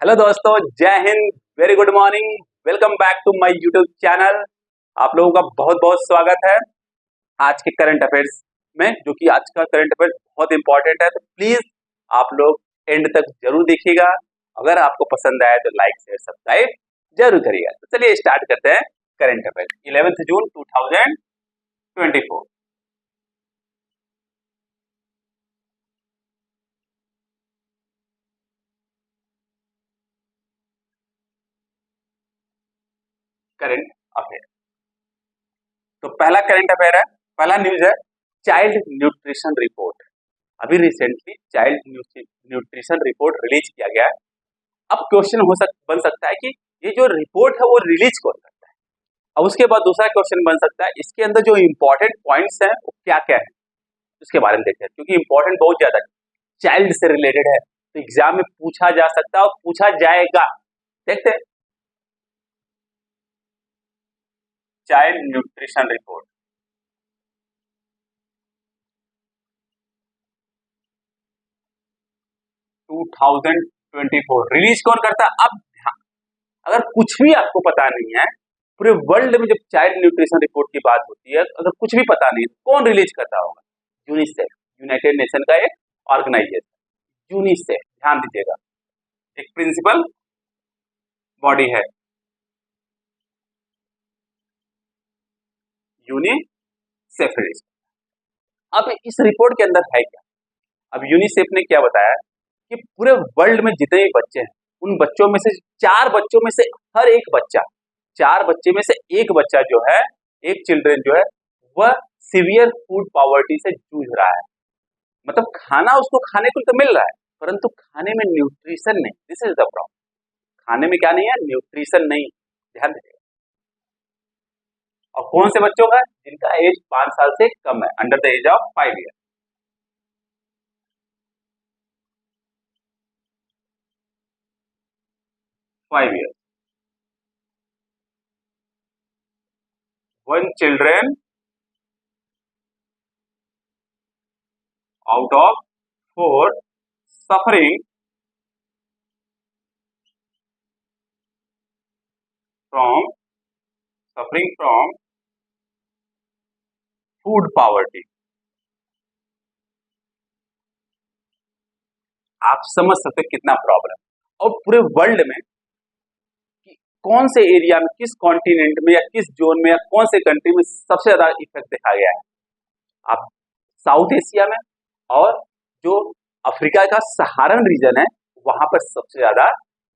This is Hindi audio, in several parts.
हेलो दोस्तों, जय हिंद, very good morning. Welcome back to my YouTube channel. आप लोगों का बहुत बहुत स्वागत है आज के करंट अफेयर्स में, जो कि आज का करंट अफेयर्स बहुत इंपॉर्टेंट है। तो प्लीज आप लोग एंड तक जरूर देखिएगा। अगर आपको पसंद आए तो लाइक शेयर सब्सक्राइब जरूर करिएगा। तो चलिए स्टार्ट करते हैं करंट अफेयर्स 11 जून 2024। करंट अफेयर, तो पहला करंट अफेयर है, पहला न्यूज है चाइल्ड न्यूट्रिशन रिपोर्ट। अभी recently child nutrition report release किया गया है। अब क्वेश्चन बन सकता है कि ये जो रिपोर्ट है वो रिलीज कौन करता है। अब उसके बाद दूसरा क्वेश्चन बन सकता है, इसके अंदर जो इंपॉर्टेंट पॉइंट्स हैं वो क्या क्या है, उसके बारे में देखते हैं, क्योंकि इंपॉर्टेंट बहुत ज्यादा है, चाइल्ड से रिलेटेड है, तो एग्जाम में पूछा जा सकता है और पूछा जाएगा। देखते हैं चाइल्ड न्यूट्रिशन रिपोर्ट 2024 रिलीज कौन करता है। अब अगर कुछ भी आपको पता नहीं है, पूरे वर्ल्ड में जब चाइल्ड न्यूट्रिशन रिपोर्ट की बात होती है, अगर कुछ भी पता नहीं है, कौन रिलीज करता होगा? यूनिसेफ, यूनाइटेड नेशन का एक ऑर्गेनाइजेशन। यूनिसेफ, ध्यान दीजिएगा, एक प्रिंसिपल बॉडी है यूनिसेफ। अब इस रिपोर्ट के अंदर है क्या? अब यूनिसेफ ने क्या बताया कि पूरे वर्ल्ड में जितने भी बच्चे हैं, उन बच्चों में से चार बच्चों में से हर एक बच्चा, चार बच्चे में से एक बच्चा जो है, एक चिल्ड्रन जो है, वह सीवियर फूड पॉवर्टी से जूझ रहा है। मतलब खाना उसको खाने को तो मिल रहा है, परंतु खाने में न्यूट्रिशन नहीं। This is the problem. खाने में क्या नहीं है? न्यूट्रिशन नहीं। ध्यान दीजिएगा। और कौन से बच्चों का? जिनका एज 5 साल से कम है, under the age of 5 year. One children out of 4 suffering from food poverty। आप समझ सकते कितना प्रॉब्लम। और पूरे वर्ल्ड में कि कौन से एरिया में, किस कॉन्टिनेंट में या किस जोन में या कौन से कंट्री में सबसे ज्यादा इफेक्ट देखा गया है? आप साउथ एशिया में, और जो अफ्रीका का सहारन रीजन है, वहां पर सबसे ज्यादा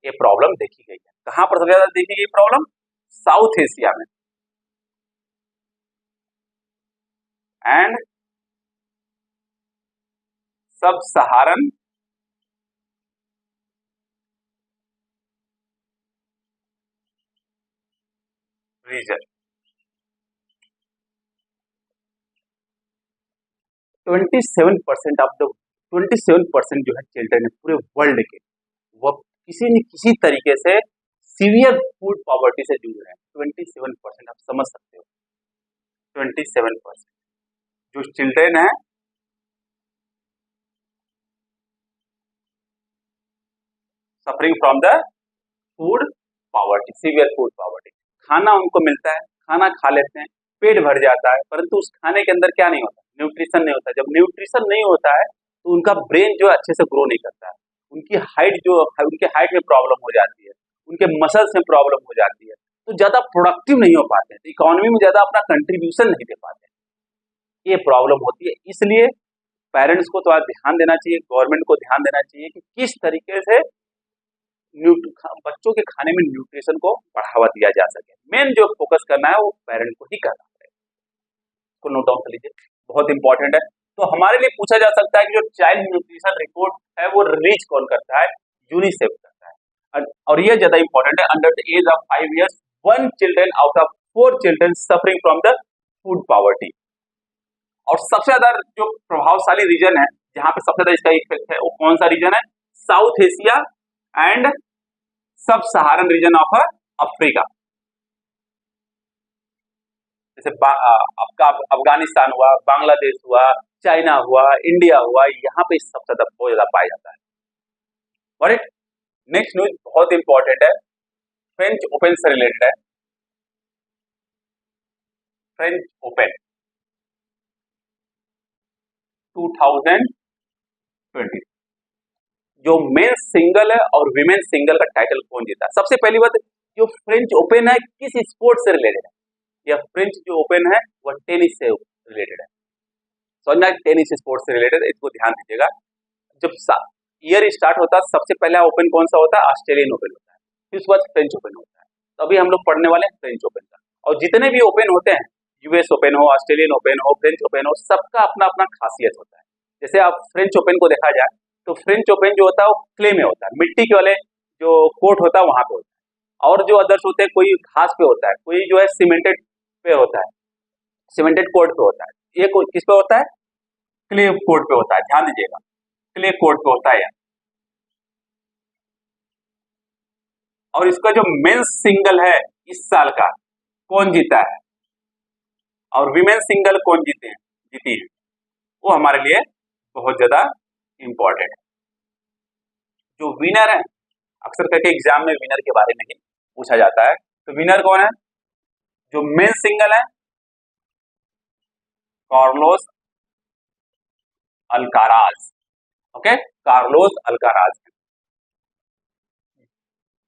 ये प्रॉब्लम देखी गई है। कहां पर सबसे ज्यादा देखी गई प्रॉब्लम? साउथ एशिया में एंड सब सहारन रीजन। 27% ऑफ द 27% जो है चिल्ड्रन है पूरे वर्ल्ड के, वो किसी न किसी तरीके से सीवियर फूड पॉवर्टी से जूझ रहे हैं। 27%, आप समझ सकते हो। 27% जो चिल्ड्रन है suffering from the food poverty, severe food poverty. खाना उनको मिलता है, खाना खा लेते हैं, पेट भर जाता है, परंतु उस खाने के अंदर क्या नहीं होता? न्यूट्रिशन नहीं होता। जब न्यूट्रिशन नहीं होता है तो उनका ब्रेन जो अच्छे से ग्रो नहीं करता है, उनके हाइट में प्रॉब्लम हो जाती है, उनके मसल्स में प्रॉब्लम हो जाती है, तो ज्यादा प्रोडक्टिव नहीं हो पाते हैं, तो इकोनॉमी में ज्यादा अपना कंट्रीब्यूशन नहीं दे पाते। ये प्रॉब्लम होती है। इसलिए पेरेंट्स को थोड़ा ध्यान देना चाहिए, गवर्नमेंट को ध्यान देना चाहिए कि किस तरीके से बच्चों के खाने में न्यूट्रिशन को बढ़ावा दिया जा सके। मेन जो फोकस करना है वो पेरेंट को ही करना है। को नोट डाउन कर लीजिए, बहुत इंपॉर्टेंट है। तो हमारे लिए पूछा जा सकता है कि जो चाइल्ड न्यूट्रिशन रिपोर्ट है वो रिलीज कौन करता है? यूनिसेफ करता है। और ये ज्यादा इंपॉर्टेंट है, under the age of 5 years 1 children out of 4 children suffering from the food poverty. और सबसे ज्यादा जो प्रभावशाली रीजन है, जहां पे सबसे ज्यादा इसका इफेक्ट है, वो कौन सा रीजन है? साउथ एशिया एंड सब सहारन रीजन ऑफ अफ्रीका। जैसे आपका अफगानिस्तान हुआ, बांग्लादेश हुआ, चाइना हुआ, इंडिया हुआ, यहाँ पे सबसे ज्यादा बहुत ज्यादा पाया जाता है। नेक्स्ट न्यूज बहुत इंपॉर्टेंट है, फ्रेंच ओपन से रिलेटेड है। फ्रेंच ओपन 2020, जो मेंस सिंगल है और विमेन सिंगल का टाइटल कौन जीता? सबसे पहली बात, जो फ्रेंच ओपन है किस स्पोर्ट से रिलेटेड है? यह फ्रेंच जो ओपन है वह टेनिस से रिलेटेड है। समझना, टेनिस स्पोर्ट से रिलेटेड है, इसको ध्यान दीजिएगा। जब ईयर स्टार्ट होता है सबसे पहला ओपन कौन सा होता है? ऑस्ट्रेलियन ओपन होता है, फिर उसके बाद फ्रेंच ओपन होता है। तो अभी हम लोग पढ़ने वाले हैं फ्रेंच ओपन का। और जितने भी ओपन होते हैं, यूएस ओपन हो, ऑस्ट्रेलियन ओपन हो, फ्रेंच ओपन हो, सबका अपना अपना खासियत होता है। जैसे आप फ्रेंच ओपन को देखा जाए तो फ्रेंच ओपन जो होता है वो क्ले में होता है, मिट्टी के वाले जो कोर्ट होता है वहां पे होता है। और जो अदर्स होते हैं, कोई घास पे होता है, कोई जो है सीमेंटेड पे होता है, सीमेंटेड कोर्ट पे होता है। ये किस पे होता है? क्ले कोर्ट पे होता है, ध्यान दीजिएगा, क्ले कोर्ट पे होता है। और इसका जो मेंस सिंगल है इस साल का कौन जीता है और विमेन सिंगल कौन जीती है, वो हमारे लिए बहुत ज्यादा इंपॉर्टेंट है। जो विनर है, अक्सर करके एग्जाम में विनर के बारे में ही पूछा जाता है, तो विनर कौन है? जो मेन सिंगल है, Carlos Alcaraz. Okay, Carlos Alcaraz,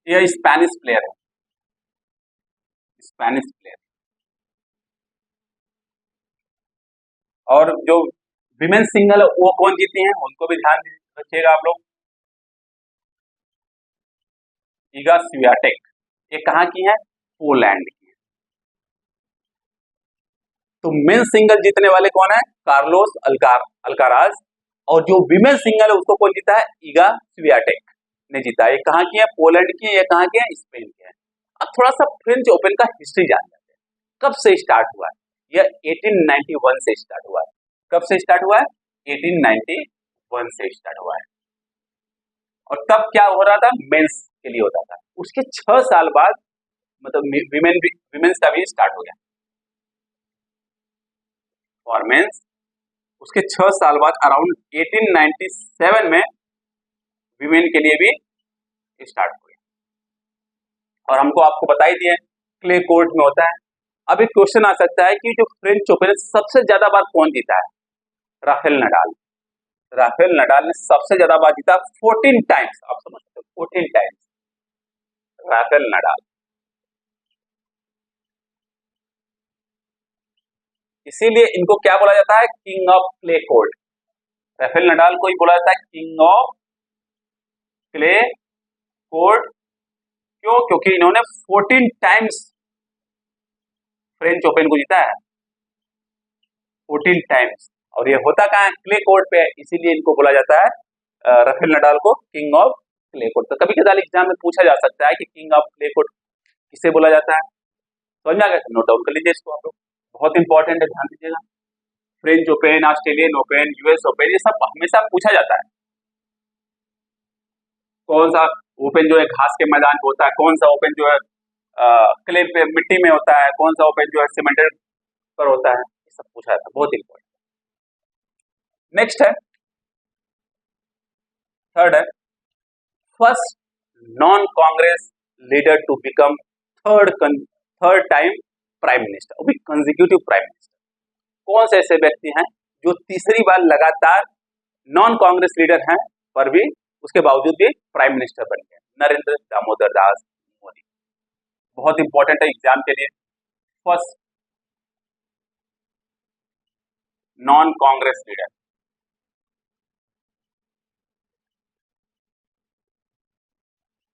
यह स्पेनिश प्लेयर है, स्पेनिश प्लेयर। और जो विमेन सिंगल है वो कौन जीती हैं, उनको भी ध्यान रखिएगा आप लोग। इगा स्वियाटेक, ये कहाँ की है? पोलैंड की है। तो मेन सिंगल जीतने वाले कौन है? Carlos Alcaraz. और जो विमेन सिंगल है उसको कौन जीता है? इगा स्वियाटेक ने जीता है। ये कहाँ की है? पोलैंड की है। ये कहाँ की है? स्पेन की है। अब थोड़ा सा फ्रेंच ओपन का हिस्ट्री जान लेते हैं, कब से स्टार्ट हुआ है? यह 1891 से स्टार्ट हुआ है। कब से स्टार्ट हुआ है? 1891 से स्टार्ट हुआ है। और तब क्या हो रहा था? मेंस के लिए होता था। उसके 6 साल बाद मतलब विमेन्स का भी स्टार्ट हो गया फॉर मेंस। उसके 6 साल बाद अराउंड 1897 में विमेन के लिए भी स्टार्ट हो गया। और हमको आपको बता ही दिए क्ले कोर्ट में होता है। अब एक क्वेश्चन आ सकता है कि जो फ्रेंच ओपन सबसे ज्यादा बार कौन जीता है? Rafael Nadal. राफेल नडाल ने सबसे ज्यादा बार जीता, 14 टाइम्स। आप समझ सकते हो, 14 टाइम्स राफेल नडाल। इसीलिए इनको क्या बोला जाता है? King of clay court. Rafael Nadal को ही बोला जाता है किंग ऑफ क्ले कोर्ट। क्यों? क्योंकि इन्होंने 14 टाइम्स फ्रेंच ओपन को जीता है, 14 टाइम्स। और ये होता कहाँ है? क्ले कोर्ट पे है, इसीलिए इनको बोला जाता है राफेल नडाल को किंग ऑफ क्ले कोर्ट। तो कभी कदार एग्जाम में पूछा जा सकता है कि किंग ऑफ क्ले कोर्ट किसे बोला जाता है। समझ में आ गया? नोट डाउन कर लीजिए इसको आप लोग, बहुत इंपॉर्टेंट है, ध्यान दीजिएगा। French open, Australian open, US open, ये सब हमेशा पूछा जाता है। कौन सा ओपन जो है घास के मैदान पे होता है, कौन सा ओपन जो है क्ले पे मिट्टी में होता है, कौन सा ओपन जो है सीमेंटेड पर होता है, ये सब पूछा जाता है, बहुत इंपॉर्टेंट। नेक्स्ट है, थर्ड है, first non Congress leader to become third time prime minister, वो भी कंसेक्यूटिव प्राइम मिनिस्टर। कौन से ऐसे व्यक्ति हैं जो तीसरी बार लगातार नॉन कांग्रेस लीडर हैं पर भी उसके बावजूद भी प्राइम मिनिस्टर बन गए? नरेंद्र दामोदर दास मोदी। बहुत इंपॉर्टेंट है एग्जाम के लिए। First non Congress leader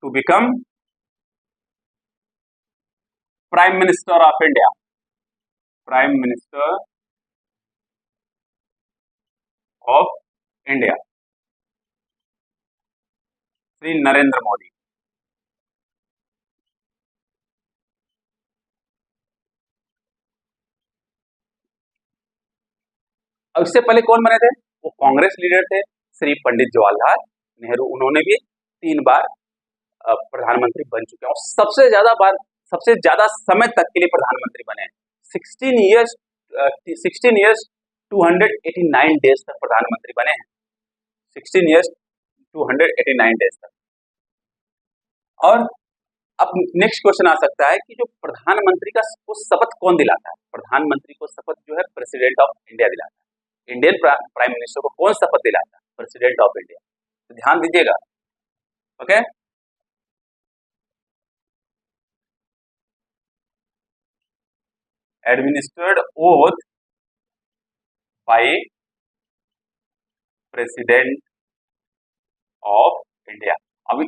to become prime minister of India, prime minister of India, Shri Narendra Modi. और इससे पहले कौन बने थे? वो कांग्रेस लीडर थे, श्री पंडित जवाहरलाल नेहरू। उन्होंने भी 3 बार प्रधानमंत्री बन चुके हैं और सबसे ज्यादा समय तक के लिए प्रधानमंत्री बने हैं। 16 ईयर्स 289 डेज तक प्रधानमंत्री बने हैं, 16 ईयर्स 289 डेज तक। और अब नेक्स्ट क्वेश्चन आ सकता है कि जो प्रधानमंत्री का को शपथ कौन दिलाता है? प्रधानमंत्री को शपथ जो है प्रेसिडेंट ऑफ इंडिया दिलाता है। इंडियन प्राइम मिनिस्टर को कौन शपथ दिलाता है? President of India. तो ध्यान दीजिएगा। Okay, administered oath by president of India. अभी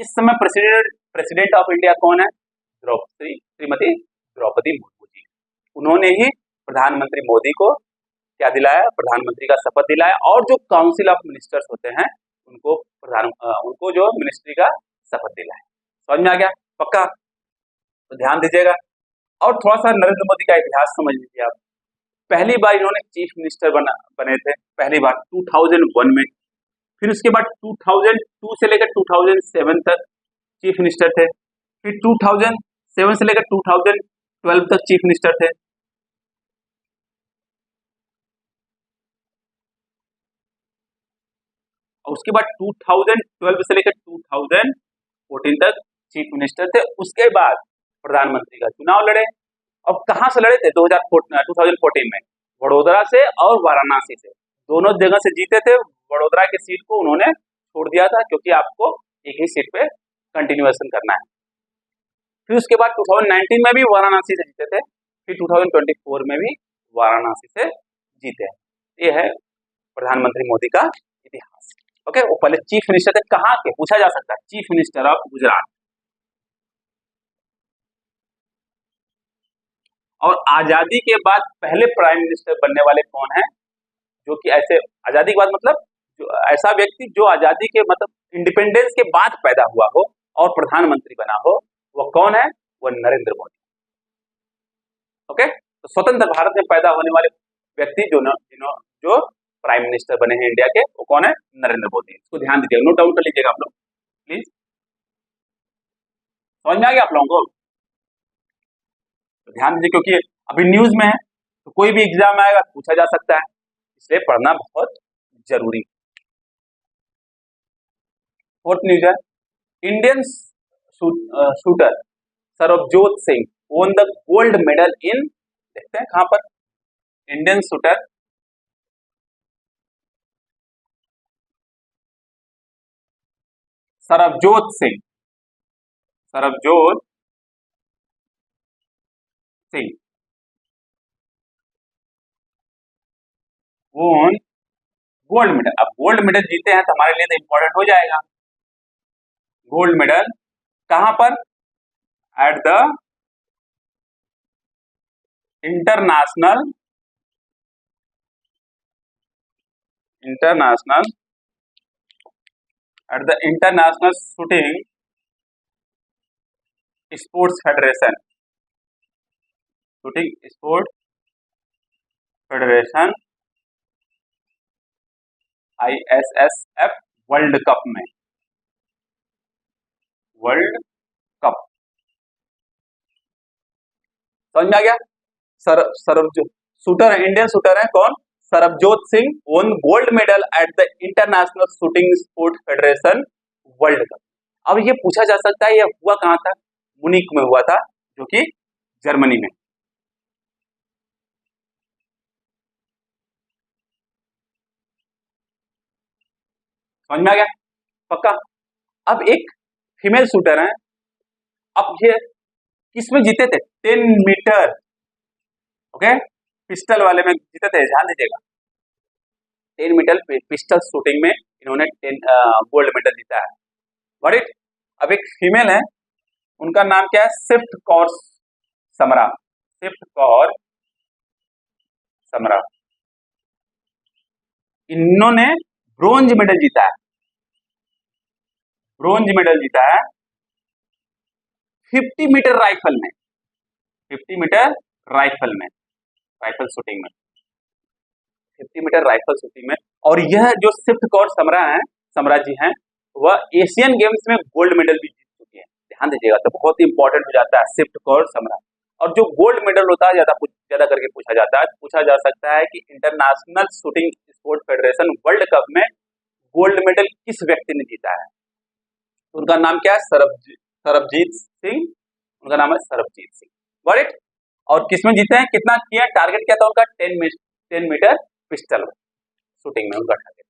इस समय प्रेसिडेंट ऑफ इंडिया कौन है? श्रीमती द्रौपदी मुर्मू जी। उन्होंने ही प्रधानमंत्री मोदी को क्या दिलाया? प्रधानमंत्री का शपथ दिलाया। और जो काउंसिल ऑफ मिनिस्टर्स होते हैं उनको जो मिनिस्ट्री का शपथ दिलाया। समझ में आ गया? पक्का? तो ध्यान दीजिएगा। और थोड़ा सा नरेंद्र मोदी का इतिहास समझ लीजिए आप। पहली बार इन्होंने चीफ मिनिस्टर बने थे, पहली बार 2001 में। फिर उसके बाद 2002 से लेकर 2007 तक चीफ मिनिस्टर थे। फिर 2007 से लेकर 2012 तक चीफ मिनिस्टर थे। और उसके बाद 2012 से लेकर 2014 तक चीफ मिनिस्टर थे। उसके बाद प्रधानमंत्री का चुनाव लड़े। अब कहां से लड़े थे? 2014 में वडोदरा से और वाराणसी से, दोनों जगह से जीते थे। वडोदरा की सीट को उन्होंने छोड़ दिया था क्योंकि आपको एक ही सीट पे कंटिन्यूएशन करना है। फिर उसके बाद 2019 में भी वाराणसी से जीते थे। फिर 2024 में भी वाराणसी से जीते हैं। ये है प्रधानमंत्री मोदी का इतिहास। ओके, वो पहले चीफ मिनिस्टर थे। कहाँ के? पूछा जा सकता है। Chief minister of Gujarat. और आजादी के बाद पहले प्राइम मिनिस्टर बनने वाले कौन है? जो कि ऐसे आजादी के बाद मतलब जो ऐसा व्यक्ति जो आजादी के मतलब इंडिपेंडेंस के बाद पैदा हुआ हो और प्रधानमंत्री बना हो, वो कौन है? वो नरेंद्र मोदी। ओके, तो स्वतंत्र भारत में पैदा होने वाले व्यक्ति जो प्राइम मिनिस्टर बने हैं इंडिया के, वो कौन है? नरेंद्र मोदी। इसको ध्यान दीजिएगा, नोट डाउन कर लीजिएगा आप लोग प्लीज। समझ में आ गया आप लोगों को? तो ध्यान दीजिए क्योंकि अभी न्यूज में है, तो कोई भी एग्जाम आएगा पूछा जा सकता है, इसलिए पढ़ना बहुत जरूरी। फोर्थ न्यूज है, Indian shooter Sarabjot Singh won the gold medal in, देखते हैं कहां पर? Indian shooter Sarabjot Singh won gold medal. अब गोल्ड मेडल जीते हैं तो हमारे लिए तो इंपॉर्टेंट हो जाएगा। गोल्ड मेडल कहां पर? At the international shooting sports federation ISSF world cup में, वर्ल्ड कप। समझ में आ गया? इंडियन शूटर है कौन? Sarabjot Singh won gold medal at the international shooting sport federation world cup. अब ये पूछा जा सकता है, ये हुआ कहां था? मुनिक में हुआ था, जो कि जर्मनी में। समझ में आ गया? पक्का? अब एक फीमेल शूटर है, अब ये किसमें जीते थे? 10 मीटर, ओके, पिस्टल वाले में जीते थे। ध्यान दीजिएगा, 10 मीटर पिस्टल शूटिंग में इन्होंने 10 गोल्ड मेडल जीता है। Got it? अब एक फीमेल है, उनका नाम क्या है? सिफ्ट कौर समरा। इन्होंने ब्रोंज मेडल जीता है। 50 मीटर राइफल में, राइफल शूटिंग में, 50 मीटर राइफल शूटिंग में। और यह जो सिफ्ट कौर समरा जी हैं, वह एशियन गेम्स में गोल्ड मेडल भी जीत चुकी है। ध्यान दीजिएगा, तो बहुत इंपॉर्टेंट हो जाता है सिफ्ट कौर समरा। और जो गोल्ड मेडल होता है ज्यादा करके पूछा जाता है, पूछा जा सकता है कि international shooting sport federation world cup में गोल्ड मेडल किस व्यक्ति ने जीता है? उनका नाम क्या है? सरबजीत सिंह, उनका नाम है सरबजीत सिंह। Got it. और किसमें जीते हैं, कितना किया, टारगेट क्या था उनका, 10 मीटर पिस्टल शूटिंग में उनका टारगेट।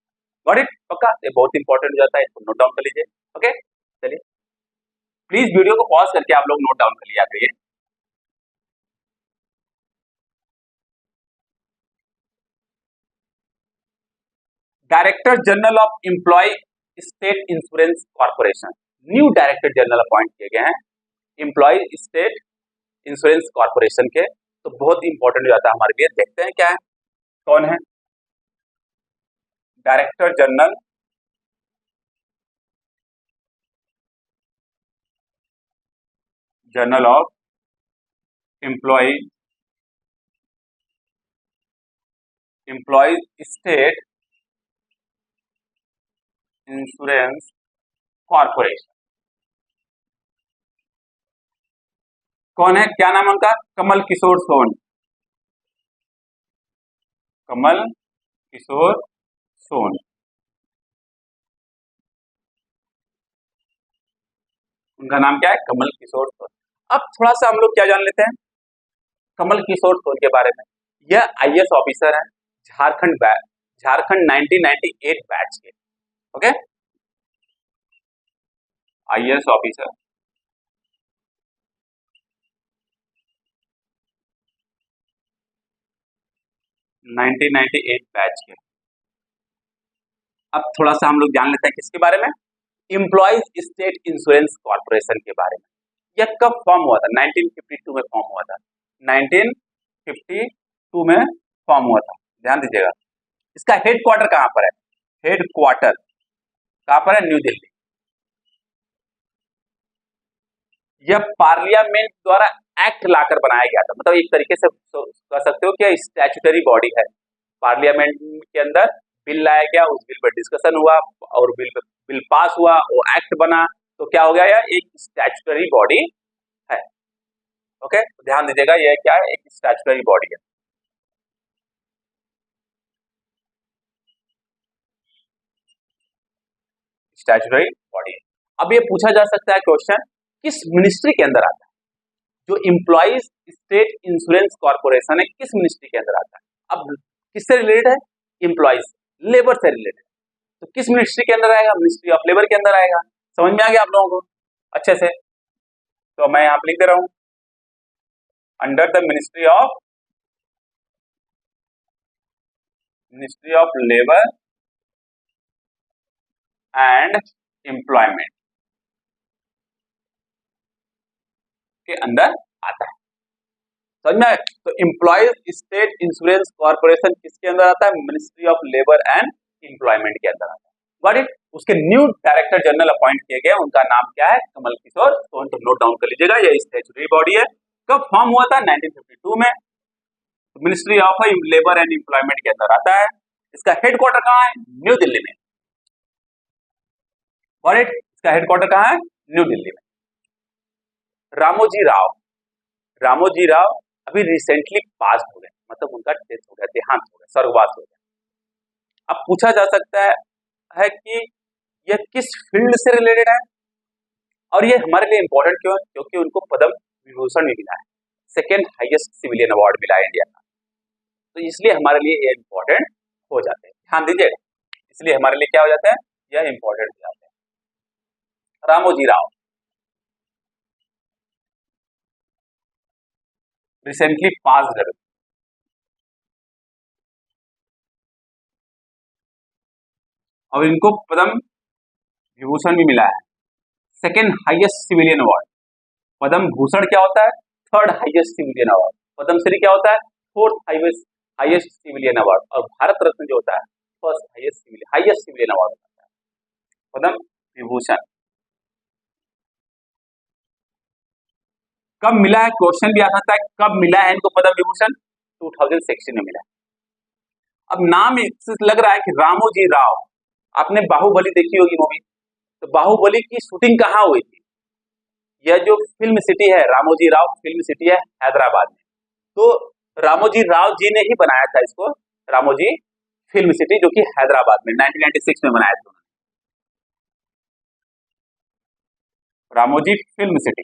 गॉट इट, पक्का, ये बहुत इंपॉर्टेंट हो जाता है, इसको नोट डाउन कर लीजिए। ओके, चलिए प्लीज वीडियो को पॉज करके आप लोग नोट डाउन कर लिया करिए। Director general of employ state insurance corporation, new director general appoint किए गए हैं एम्प्लॉय स्टेट इंश्योरेंस कॉर्पोरेशन के, तो बहुत इंपॉर्टेंट हो जाता है हमारे लिए। देखते हैं क्या है, कौन है director general of employ state insurance corporation, कौन है, क्या नाम है उनका, कमल किशोर सोन, कमल किशोर सोन। उनका नाम क्या है, कमल किशोर सोन। अब थोड़ा सा हम लोग क्या जान लेते हैं कमल किशोर सोन के बारे में। यह आईएएस ऑफिसर है, झारखंड 1998 बैच के। ओके, आईएएस ऑफिसर 1998 बैच के। अब थोड़ा सा हम लोग जान लेते हैं किसके बारे में, एम्प्लॉइज स्टेट इंश्योरेंस कॉर्पोरेशन के बारे में। यह कब फॉर्म हुआ था, 1952 में फॉर्म हुआ था, 1952 में फॉर्म हुआ था, ध्यान दीजिएगा। इसका हेडक्वार्टर कहां पर है, हेडक्वार्टर कहां पर है, न्यू दिल्ली। यह पार्लियामेंट द्वारा एक्ट लाकर बनाया गया था, मतलब एक तरीके से कह सकते हो कि स्टैट्यूटरी बॉडी है। पार्लियामेंट के अंदर बिल लाया गया, उस बिल पर डिस्कशन हुआ और बिल पास हुआ, वो एक्ट बना, तो क्या हो गया, यह एक स्टैट्यूटरी बॉडी है। ओके, ध्यान दीजिएगा, यह क्या है, एक स्टैट्यूटरी बॉडी है। Statutory body. अब ये पूछा जा सकता है क्वेश्चन, किस मिनिस्ट्री के अंदर आता है, जो एम्प्लॉइज स्टेट इंश्योरेंस कॉर्पोरेशन है किस मिनिस्ट्री के अंदर आता है। अब किससे रिलेटेड है, एम्प्लॉइज, लेबर से रिलेटेड, तो किस मिनिस्ट्री के अंदर आएगा, मिनिस्ट्री ऑफ लेबर के अंदर आएगा। समझ में आ गया आप लोगों को अच्छे से, तो मैं यहां पर लिख दे रहा हूं, under the ministry of labour and employment के अंदर आता है। समझ में आया? तो एम्प्लॉइज स्टेट इंश्योरेंस कॉर्पोरेशन किसके अंदर आता है, ministry of labour and employment के अंदर आता है। Got it. उसके न्यू डायरेक्टर जनरल अपॉइंट किए गए, उनका नाम क्या है, कमल किशोर सोन। तो नोट डाउन कर लीजिएगा, यह स्टैट्यूटरी बॉडी है। कब फॉर्म हुआ था, 1952 में। Ministry of labour and employment के अंदर आता है। इसका हेडक्वार्टर कहाँ है, न्यू दिल्ली में। Got it. इसका हेडक्वार्टर कहाँ है, न्यू दिल्ली में। रामोजी राव अभी रिसेंटली पास हो गए, मतलब उनका डेथ हो गया, देहांत हो गया, स्वर्गवास हो गया। अब पूछा जा सकता है कि यह किस फील्ड से रिलेटेड है, और ये हमारे लिए इंपॉर्टेंट क्यों है, क्योंकि उनको पद्म विभूषण भी मिला है, सेकेंड हाईएस्ट सिविलियन अवार्ड मिला है इंडिया का, तो इसलिए हमारे लिए ये इंपॉर्टेंट हो जाते हैं। ध्यान दीजिएगा, इसलिए हमारे लिए क्या हो जाते हैं, यह इंपॉर्टेंट हो जाते हैं। रामोजी राव रिसेंटली पास कर, और इनको पद्म विभूषण भी मिला है, second highest civilian award. Padma Bhushan क्या होता है, third highest civilian award. Padmashri क्या होता है, फोर्थ हाईएस्ट सिविलियन अवार्ड। और भारत रत्न जो होता है, फर्स्ट हाईएस्ट सिविलियन अवार्ड होता है। पद्म विभूषण कब मिला है, क्वेश्चन भी आ सकता है, कब मिला है इनको पद्म विभूषण, 2016 में मिला है। अब नाम इससे लग रहा है कि रामोजी राव, आपने बाहुबली देखी होगी मूवी, तो बाहुबली की शूटिंग कहाँ हुई थी, यह जो फिल्म सिटी है, रामोजी राव फिल्म सिटी है हैदराबाद में। तो रामोजी राव जी ने ही बनाया था इसको, रामोजी फिल्म सिटी, जो कि हैदराबाद में 1996 में बनाया था। रामोजी फिल्म सिटी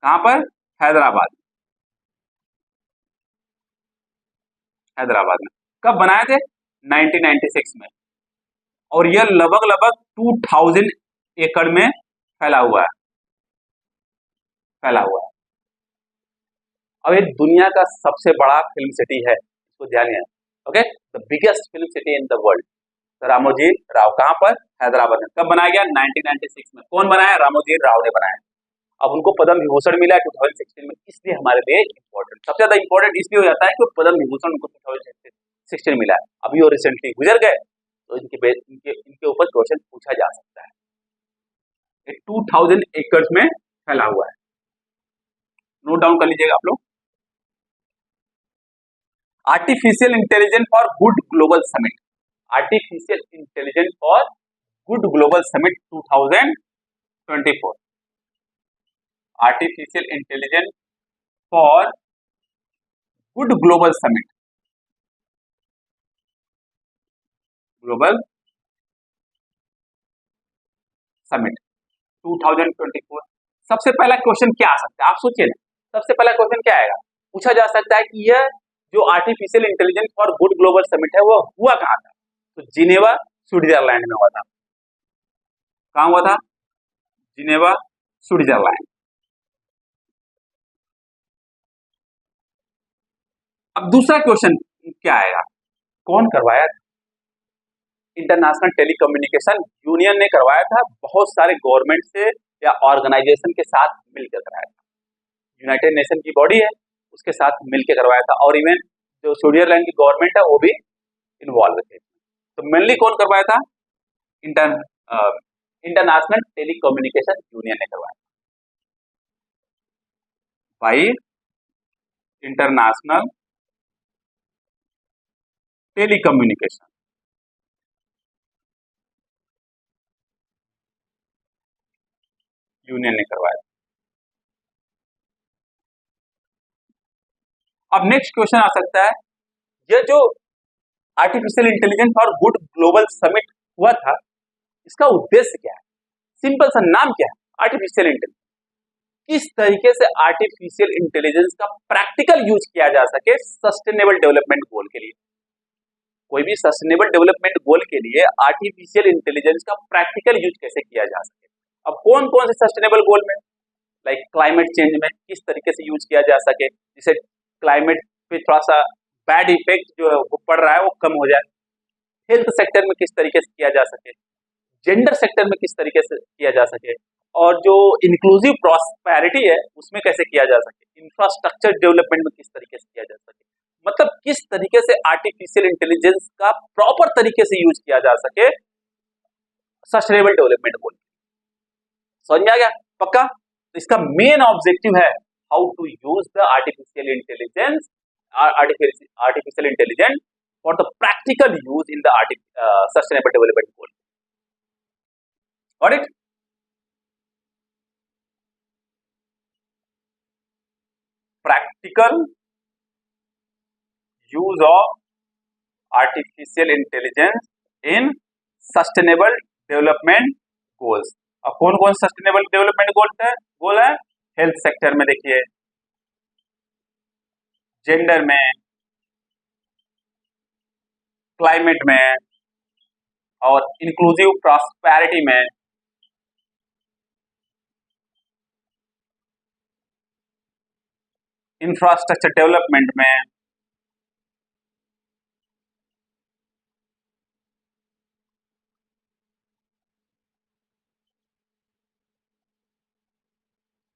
कहां पर? हैदराबाद। हैदराबाद में कब बनाए थे? 1996 में। और यह लगभग लगभग 2000 एकड़ में फैला हुआ है, फैला हुआ है। अब ये दुनिया का सबसे बड़ा फिल्म सिटी है, इसको ध्यान है। Okay, the biggest film city in the world. तो रामोजी राव कहां पर? हैदराबाद में। कब बनाया गया? 1996 में। कौन बनाया? रामोजी राव ने बनाया। अब उनको पद्म विभूषण मिला 2016 में, इसलिए हमारे लिए इम्पोर्टेंट, सबसे ज्यादा इम्पोर्टेंट इसलिए हो जाता है कि पद्म विभूषण उनको 2016 मिला है। अभी वो रिसेंटली गुजर गए, तो इनके ऊपर क्वेश्चन पूछा जा सकता है। 2000 एकड़ में फैला हुआ है, नोट डाउन कर लीजिएगा आप लोग। Artificial intelligence for good global summit, artificial intelligence for good global summit 2024, artificial intelligence for good global summit, global summit 2024। सबसे पहला क्वेश्चन क्या आ सकता है, आप सोचिए ना। सबसे पहला क्वेश्चन क्या आएगा? पूछा जा सकता है कि यह जो artificial intelligence for good global summit है वो हुआ कहां था? तो जिनेवा स्विट्जरलैंड में हुआ था। कहां हुआ था? Geneva Switzerland. अब दूसरा क्वेश्चन क्या आएगा? कौन करवाया था? इंटरनेशनल टेलीकम्युनिकेशन यूनियन ने करवाया था, बहुत सारे गवर्नमेंट से या ऑर्गेनाइजेशन के साथ मिलकर कराया था। यूनाइटेड नेशन की बॉडी है, उसके साथ मिलकर करवाया था। और इवन जो स्विट्जरलैंड की गवर्नमेंट है वो भी इन्वॉल्व थे। तो मेनली कौन करवाया था? इंटरनेशनल टेलीकम्युनिकेशन यूनियन ने करवाया भाई। इंटरनेशनल टेलीकम्युनिकेशन यूनियन ने करवाया। अब नेक्स्ट क्वेश्चन आ सकता है, यह जो आर्टिफिशियल इंटेलिजेंस और गुड ग्लोबल समिट हुआ था, इसका उद्देश्य क्या है? सिंपल सा नाम क्या है? Artificial intelligence. किस तरीके से आर्टिफिशियल इंटेलिजेंस का प्रैक्टिकल यूज किया जा सके सस्टेनेबल डेवलपमेंट गोल के लिए। कोई भी सस्टेनेबल डेवलपमेंट गोल के लिए आर्टिफिशियल इंटेलिजेंस का प्रैक्टिकल यूज कैसे किया जा सके। अब कौन कौन से सस्टेनेबल गोल में, लाइक क्लाइमेट चेंज में किस तरीके से यूज किया जा सके, जिसे क्लाइमेट पे थोड़ा सा बैड इफेक्ट जो है वो पड़ रहा है वो कम हो जाए। हेल्थ सेक्टर में किस तरीके से किया जा सके, जेंडर सेक्टर में किस तरीके से किया जा सके, और जो इंक्लूसिव प्रॉस्पेरिटी है उसमें कैसे किया जा सके, इंफ्रास्ट्रक्चर डेवलपमेंट में किस तरीके से किया जा सके। मतलब किस तरीके से आर्टिफिशियल इंटेलिजेंस का प्रॉपर तरीके से यूज किया जा सके सस्टेनेबल डेवलपमेंट गोल। समझ में आ गया? पक्का? तो इसका मेन ऑब्जेक्टिव है how to use the artificial intelligence, artificial intelligence for the practical use in the sustainable development goal. Got it? Practical use of artificial intelligence in sustainable development goals. अब कौन कौन सस्टेनेबल डेवलपमेंट गोल है? हेल्थ सेक्टर में देखिए, जेंडर में, क्लाइमेट में, और इंक्लूसिव प्रॉस्पेरिटी में, इंफ्रास्ट्रक्चर डेवलपमेंट में,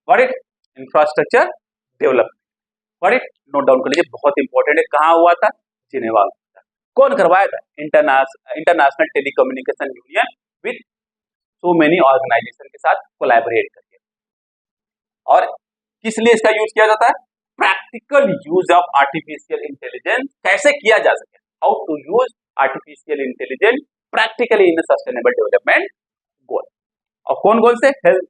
got it? Infrastructure development. Got it? Note down कर लीजिए, बहुत इंपॉर्टेंट है। कहां हुआ था? जिनेवा। कौन करवाया था? International telecommunication union with so many organisation के साथ कोलैबोरेट करके। और किस लिए इसका यूज किया जाता है? Practical use of artificial intelligence कैसे किया जा सके, how to use artificial intelligence practically in sustainable development goal. और कौन गोल से? Health,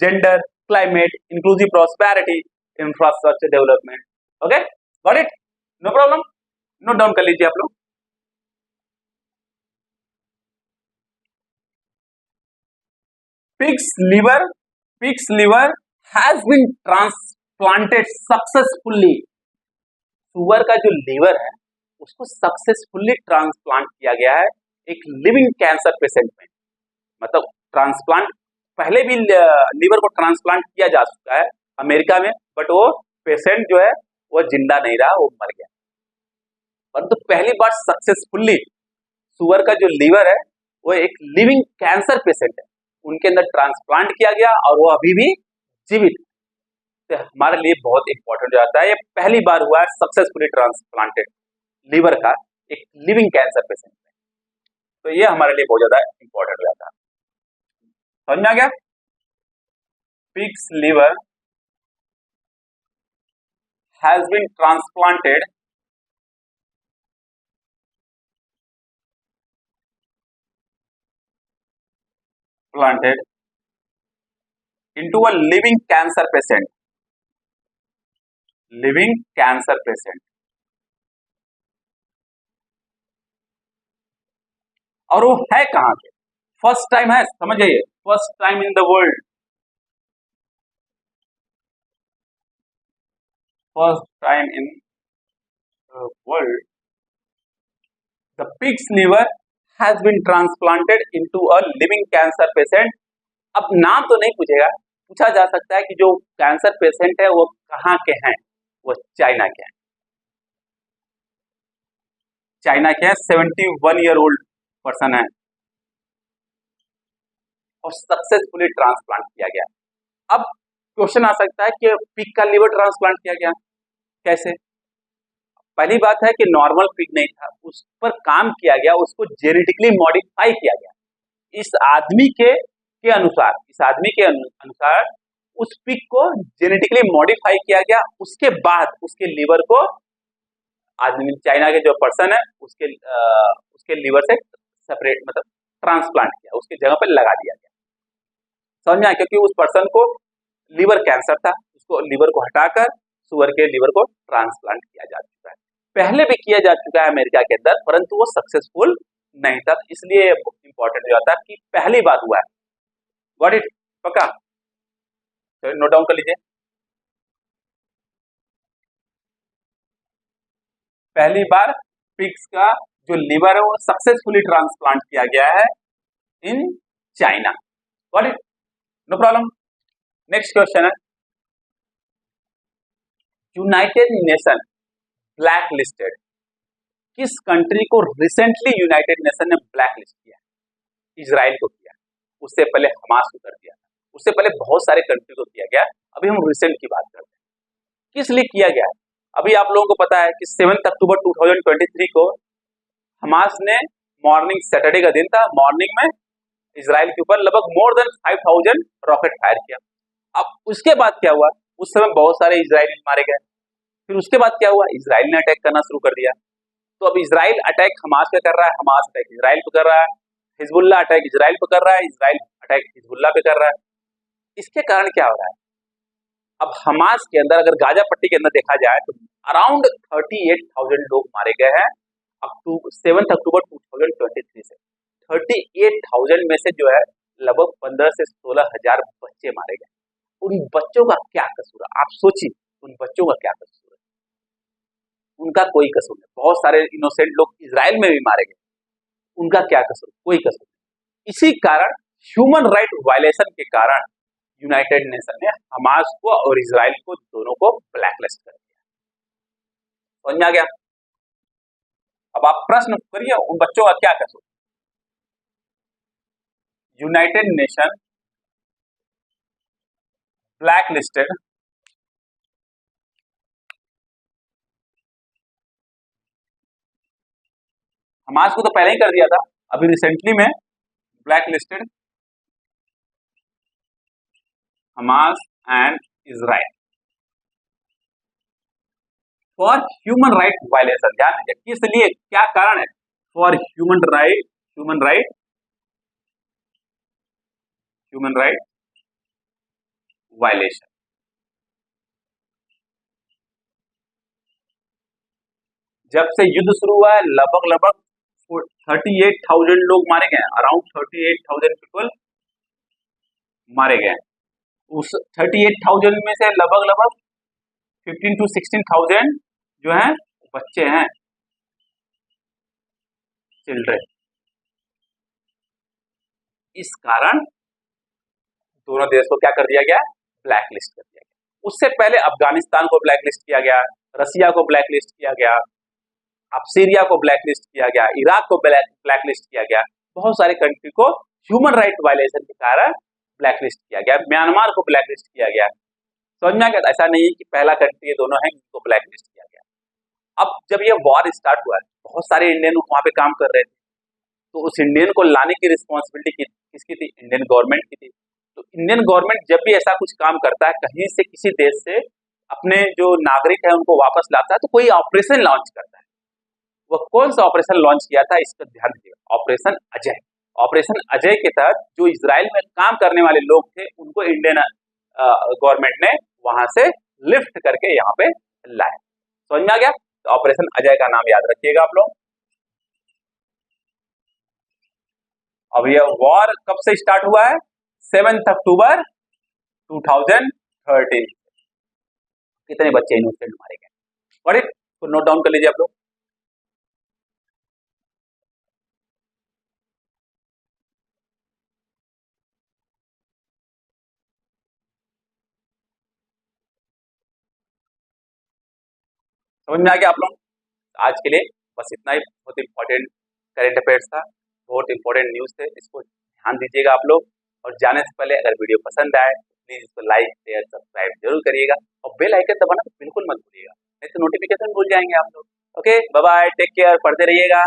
gender, climate, inclusive prosperity, infrastructure development. Okay, got it? No problem, note down कर लीजिए आप लोग। Pig's liver has been transplanted successfully. सुअर का जो लीवर है उसको सक्सेसफुली ट्रांसप्लांट किया गया है एक लिविंग कैंसर पेशेंट में। मतलब ट्रांसप्लांट पहले भी लीवर को ट्रांसप्लांट किया जा चुका है अमेरिका में, बट वो पेशेंट जो है वो जिंदा नहीं रहा, वो मर गया। परंतु पहली बार सक्सेसफुली सुअर का जो लीवर है वो एक लिविंग कैंसर पेशेंट है, उनके अंदर ट्रांसप्लांट किया गया और वो अभी भी जीवित। तो हमारे लिए बहुत इंपॉर्टेंट हो जाता है, ये पहली बार हुआ है सक्सेसफुली ट्रांसप्लांटेड लीवर का एक लिविंग कैंसर पेशेंट में। तो ये हमारे लिए बहुत ज्यादा इंपॉर्टेंट हो जाता है। समझ में आ गया? Pig's liver has been transplanted into a living cancer patient, और वो है कहां के? फर्स्ट टाइम है, समझ जाइए, first time in the world, the pig's liver has been transplanted into a living cancer patient. अब नाम तो नहीं पूछेगा, पूछा जा सकता है कि जो कैंसर पेशेंट है वो कहाँ के हैं, वो चाइना के हैं। 71 ईयर ओल्ड पर्सन है और सक्सेसफुली ट्रांसप्लांट किया गया। अब क्वेश्चन आ सकता है कि पिग का लिवर ट्रांसप्लांट किया गया कैसे? पहली बात है कि नॉर्मल पिग नहीं था, उस पर काम किया गया, उसको जेनेटिकली मॉडिफाई किया गया इस आदमी के अनुसार उस पिग को जेनेटिकली मॉडिफाई किया गया। उसके बाद उसके लिवर को आदमी चाइना के जो पर्सन है उसके लिवर से सेपरेट मतलब ट्रांसप्लांट किया, उसकी जगह पर लगा दिया गया। समझ में आया? क्योंकि उस पर्सन को लिवर कैंसर था, उसको लिवर को हटाकर सुअर के लिवर को ट्रांसप्लांट किया जा चुका है। पहले भी किया जा चुका है अमेरिका के अंदर, परंतु वो सक्सेसफुल नहीं था, इसलिए इंपॉर्टेंट हो जाता है कि पहली बार हुआ है। व्हाट इट पक्का? तो नोट डाउन कर लीजिए, पहली बार पिग्स का जो लिवर है वो सक्सेसफुली ट्रांसप्लांट किया गया है in China. What it? No problem. Next question है, यूनाइटेड नेशन ब्लैक लिस्टेड, किस कंट्री को रिसेंटली यूनाइटेड नेशन ने ब्लैक लिस्ट किया? इजराइल को किया, उससे पहले हमास को कर दिया, उससे पहले बहुत सारे कंट्री को किया गया। अभी हम रिसेंट की बात करते हैं, किस लिए किया गया है? अभी आप लोगों को पता है कि 7 अक्टूबर 2023 को हमास ने मॉर्निंग, सैटरडे का दिन था, मॉर्निंग में इजराइल के ऊपर लगभग मोर देन 5000 रॉकेट फायर किया। अब उसके बाद क्या हुआ? उस समय बहुत सारे इजराइली मारे गए। फिर उसके बाद क्या हुआ? इजराइल ने अटैक करना शुरू कर दिया। तो अब इजराइल अटैक हमास पे कर रहा है, हमास अटैक इजराइल पे कर रहा है, हिजबुल्ला अटैक इजराइल पे कर रहा है, इजराइल अटैक हिजबुल्ला पे कर रहा है। इसके कारण क्या हो रहा है? अब हमास के अंदर अगर गाजा पट्टी के अंदर देखा जाए तो अराउंड 38,000 लोग मारे गए हैं 7 अक्टूबर 2023 से। 38,000 में से जो है लगभग 15 से 16,000 बच्चे मारे गए। उन बच्चों का क्या कसूर है? आप सोचिए, उन बच्चों का क्या कसूर है? उनका कोई कसूर नहीं। बहुत सारे इनोसेंट लोग इजराइल में भी मारे गए, उनका क्या कसूर? कोई कसूर नहीं। इसी कारण ह्यूमन राइट वायलेशन के कारण यूनाइटेड नेशन ने हमास को और इजराइल को दोनों को ब्लैकलिस्ट कर दिया। समझ में आ गया? अब आप प्रश्न करिए, उन बच्चों का क्या कसूर? यूनाइटेड नेशन ब्लैकलिस्टेड हमास को तो पहले ही कर दिया था, अभी रिसेंटली में blacklisted Hamas and Israel for human right violation. ध्यान दीजिए, किस लिए, क्या कारण है? For human right violation. जब से युद्ध शुरू हुआ है लगभग 38,000 लोग मारे गए, अराउंड 38,000 पीपल मारे गए। उस 38,000 में से लगभग लगभग 15 to 16,000 जो है बच्चे हैं, चिल्ड्रन। इस कारण दोनों देश को क्या कर दिया गया, ब्लैक लिस्ट कर दिया गया। उससे पहले अफगानिस्तान को ब्लैक लिस्ट किया गया, रसिया को ब्लैक लिस्ट किया गया, अब सीरिया को ब्लैक लिस्ट किया गया, इराक को ब्लैक लिस्ट किया गया, बहुत सारे कंट्री को ह्यूमन राइट वायलेशन के कारण ब्लैक लिस्ट किया गया, म्यांमार को ब्लैक लिस्ट किया गया। समझ में आ गया? ऐसा नहीं है कि पहला कंट्री ये दोनों है जिनको ब्लैक लिस्ट किया गया। अब जब ये वॉर स्टार्ट हुआ, बहुत सारे इंडियन वहां पे काम कर रहे थे, तो उस इंडियन को लाने की रिस्पॉन्सिबिलिटी किसकी थी? इंडियन गवर्नमेंट की थी। तो इंडियन गवर्नमेंट जब भी ऐसा कुछ काम करता है, कहीं से किसी देश से अपने जो नागरिक है उनको वापस लाता है, तो कोई ऑपरेशन लॉन्च करता है। वह कौन सा ऑपरेशन लॉन्च किया था, इस पर ध्यान दीजिएगा, ऑपरेशन अजय। ऑपरेशन अजय के तहत जो इजराइल में काम करने वाले लोग थे उनको इंडियन गवर्नमेंट ने वहां से लिफ्ट करके यहाँ पे लाया। समझ में आ गया? तो ऑपरेशन अजय का नाम याद रखिएगा आप लोग। अब यह वॉर कब से स्टार्ट हुआ है? 7 अक्टूबर 2013। कितने बच्चे इनोसेंट मारे गए, और तो नोट डाउन कर लीजिए आप लोग। समझ में आ गया आप लोग? आज के लिए बस इतना ही। बहुत इंपॉर्टेंट करेंट अफेयर्स था, बहुत इंपॉर्टेंट न्यूज थे, इसको ध्यान दीजिएगा आप लोग। और जाने से पहले अगर वीडियो पसंद आए तो प्लीज इसको लाइक शेयर सब्सक्राइब जरूर करिएगा, और बेल आइकन दबाना तो बिल्कुल मत भूलिएगा, नहीं तो नोटिफिकेशन भूल जाएंगे आप लोग। Okay, bye bye, take care, पढ़ते रहिएगा।